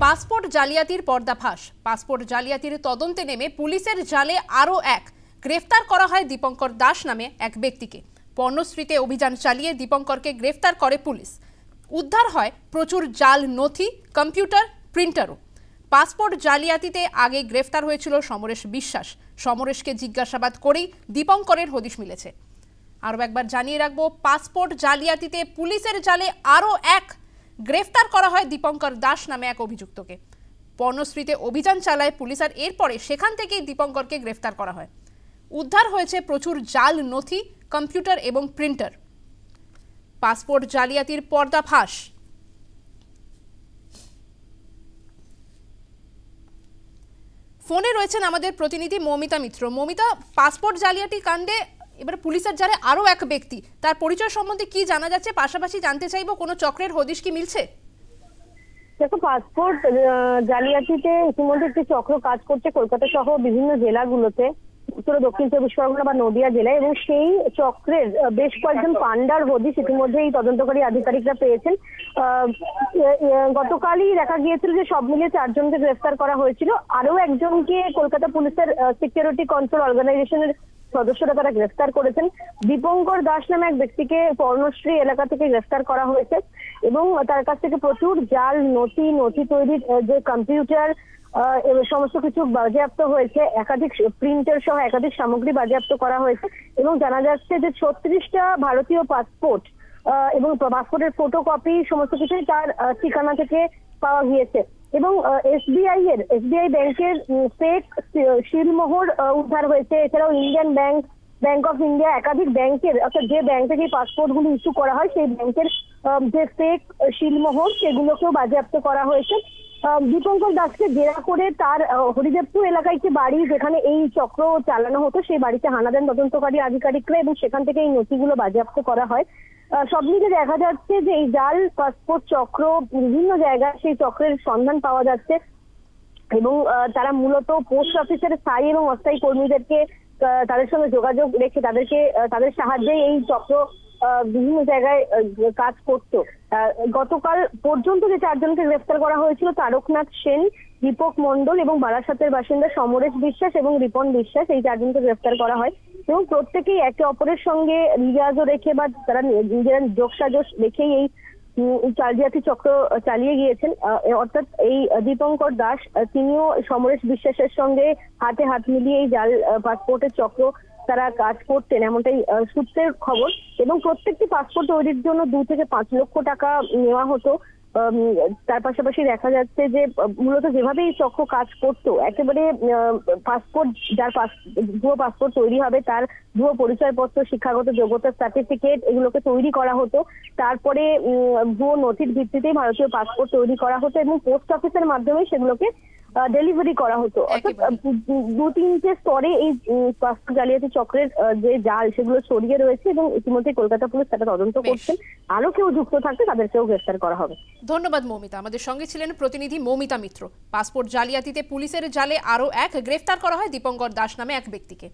Passport জালিয়াতির পর্দাফাঁস। Passport জালিয়াতির তদন্তে নেমে পুলিশের জালে আরও এক। গ্রেফতার করা হয় দীপঙ্কর দাস নামে এক ব্যক্তিকে। পর্ণশ্রীতে অভিযান চালিয়ে দীপঙ্করকে গ্রেফতার করে পুলিশ। উদ্ধার হয় প্রচুর জাল নথি, কম্পিউটার, প্রিন্টারও। পাসপোর্ট জালিয়াতিতে আগে গ্রেফতার হয়েছিল সমরেশ বিশ্বাস। সমরেশকে জিজ্ঞাসাবাদ করেই দীপঙ্করের হদিশ মিলেছে। আরও একবার জানিয়ে রাখবো, পাসপোর্ট জালিয়াতিতে পুলিশের জালে আরও এক। গ্রেফতার করা হয় দীপঙ্কর দাস নামে এক অভিযুক্তকে। পর্ণশ্রীতে অভিযান চালায় পুলিশ, আর এরপরে সেখান থেকেই দীপঙ্করকে গ্রেফতার করা হয়। উদ্ধার হয়েছে প্রচুর জাল নথি, কম্পিউটার এবং প্রিন্টার। পাসপোর্ট জালিয়াতির পর্দাফাঁস। ফোনে রয়েছেন আমাদের প্রতিনিধি মৌমিতা মিত্র। মৌমিতা, পাসপোর্ট জালিয়াতি কাণ্ডে এবার পুলিশের জালে আরও এক ব্যক্তি, তার পরিচয় সম্বন্ধে কি জানা যাচ্ছে? পাশাপাশি জানতে চাইবো, কোনো চক্রের হদিশ কি মিলছে? দেখো, পাসপোর্ট জালিয়াতিতে ইতিমধ্যে একটি চক্র কাজ করছে কলকাতা সহ বিভিন্ন জেলাগুলোতে, উত্তর দক্ষিণ চব্বিশ পরগনা বা নদিয়া জেলায়, এবং সেই চক্রের বেশ কয়েকজন পান্ডার হদিশ ইতিমধ্যে এই তদন্তকারী আধিকারিকরা পেয়েছেন। গতকালই দেখা গিয়েছিল যে সব মিলিয়ে 4 জনকে গ্রেফতার করা হয়েছিল। আরো একজনকে কলকাতা পুলিশের সিকিউরিটি কন্ট্রোল অর্গানাইজেশনের সদস্যরা তারা গ্রেফতার করেছেন। দীপঙ্কর দাস নামে এক ব্যক্তিকে পর্ণশ্রী এলাকা থেকে গ্রেফতার করা হয়েছে এবং তার কাছ থেকে প্রচুর জাল নথি তৈরির যে কম্পিউটার সমস্ত কিছু বাজেয়াপ্ত হয়েছে। একাধিক প্রিন্টার সহ একাধিক সামগ্রী বাজেয়াপ্ত করা হয়েছে এবং জানা যাচ্ছে যে 36টা ভারতীয় পাসপোর্ট এবং পাসপোর্টের ফটোকপি সমস্ত কিছুই তার ঠিকানা থেকে পাওয়া গিয়েছে। এবং এসবিআই ব্যাংকের ফেক শিলমোহর উদ্ধার হয়েছে। এছাড়াও ইন্ডিয়ান ব্যাংক অফ ইন্ডিয়া, একাধিক ব্যাংকের, অর্থাৎ যে ব্যাংক থেকে পাসপোর্ট গুলো ইস্যু করা হয় সেই ব্যাংকের যে ফেক শিলমোহর সেগুলোকেও বাজেয়াপ্ত করা হয়েছে। দীপঙ্কর দাসকে জেরা করে তার হরিদেবপুর এলাকায় একটি বাড়ি, যেখানে এই চক্র চালানো হতো, সেই বাড়িতে হানা দেন তদন্তকারী আধিকারিকরা এবং সেখান থেকে এই নথিগুলো বাজেয়াপ্ত করা হয়। সব মিলিয়ে দেখা যাচ্ছে যে এই জাল পাসপোর্ট চক্র বিভিন্ন জায়গায় সেই চক্রের সন্ধান পাওয়া যাচ্ছে এবং তারা মূলত পোস্ট অফিসের স্থায়ী এবং অস্থায়ী কর্মীদেরকে তাদের সঙ্গে যোগাযোগ রেখে তাদের সাহায্যে এই চক্র বিভিন্ন জায়গায় কাজ করত। গতকাল পর্যন্ত যে 4 জনকে গ্রেফতার করা হয়েছিল, তারকনাথ সেন, দীপক মন্ডল এবং বারাসাতের বাসিন্দা সমরেশ বিশ্বাস এবং রিপন বিশ্বাস, এই 4 জনকে গ্রেফতার করা হয় এবং প্রত্যেকেই একে অপরের সঙ্গে রিয়াজও রেখে বা তারা নিজেরা যোগসাজশ রেখেই এই জালিয়াতি চক্র চালিয়ে গিয়েছেন। অর্থাৎ এই দীপঙ্কর দাস তিনিও সমরেশ বিশ্বাসের সঙ্গে হাতে হাত মিলিয়ে এই জাল পাসপোর্টের চক্র তারা কাজ করতেন, এমনটাই সূত্রের খবর। এবং প্রত্যেকটি পাসপোর্ট তৈরির জন্য 2 থেকে 5 লক্ষ টাকা নেওয়া হতো। তার পাশাপাশি দেখা যাচ্ছে যে মূলত যেভাবে এই চক্র কাজ করতো, একেবারে পাসপোর্ট যার ভুয়ো পাসপোর্ট তৈরি হবে তার ভুয়ো পরিচয়পত্র, শিক্ষাগত যোগ্যতার সার্টিফিকেট এগুলোকে তৈরি করা হতো। তারপরে ভুয়ো নথির ভিত্তিতেই ভারতীয় পাসপোর্ট তৈরি করা হতো এবং পোস্ট অফিসের মাধ্যমে সেগুলোকে ডেলিভারি করা হতো। অর্থাৎ 2-3টে স্তরে এই পাসপোর্ট জালিয়াতি চক্রের যে জাল সেগুলো ছড়িয়ে রয়েছে এবং ইতিমধ্যে কলকাতা পুলিশ তারা তদন্ত করছেন। আরো কেউ যুক্ত থাকবে তাদেরকেও গ্রেফতার করা হবে। ধন্যবাদ মৌমিতা। আমাদের সঙ্গে ছিলেন প্রতিনিধি মৌমিতা মিত্র। পাসপোর্ট জালিয়াতিতে পুলিশের জালে আরও এক। গ্রেফতার করা হয় দীপঙ্কর দাস নামে এক ব্যক্তিকে।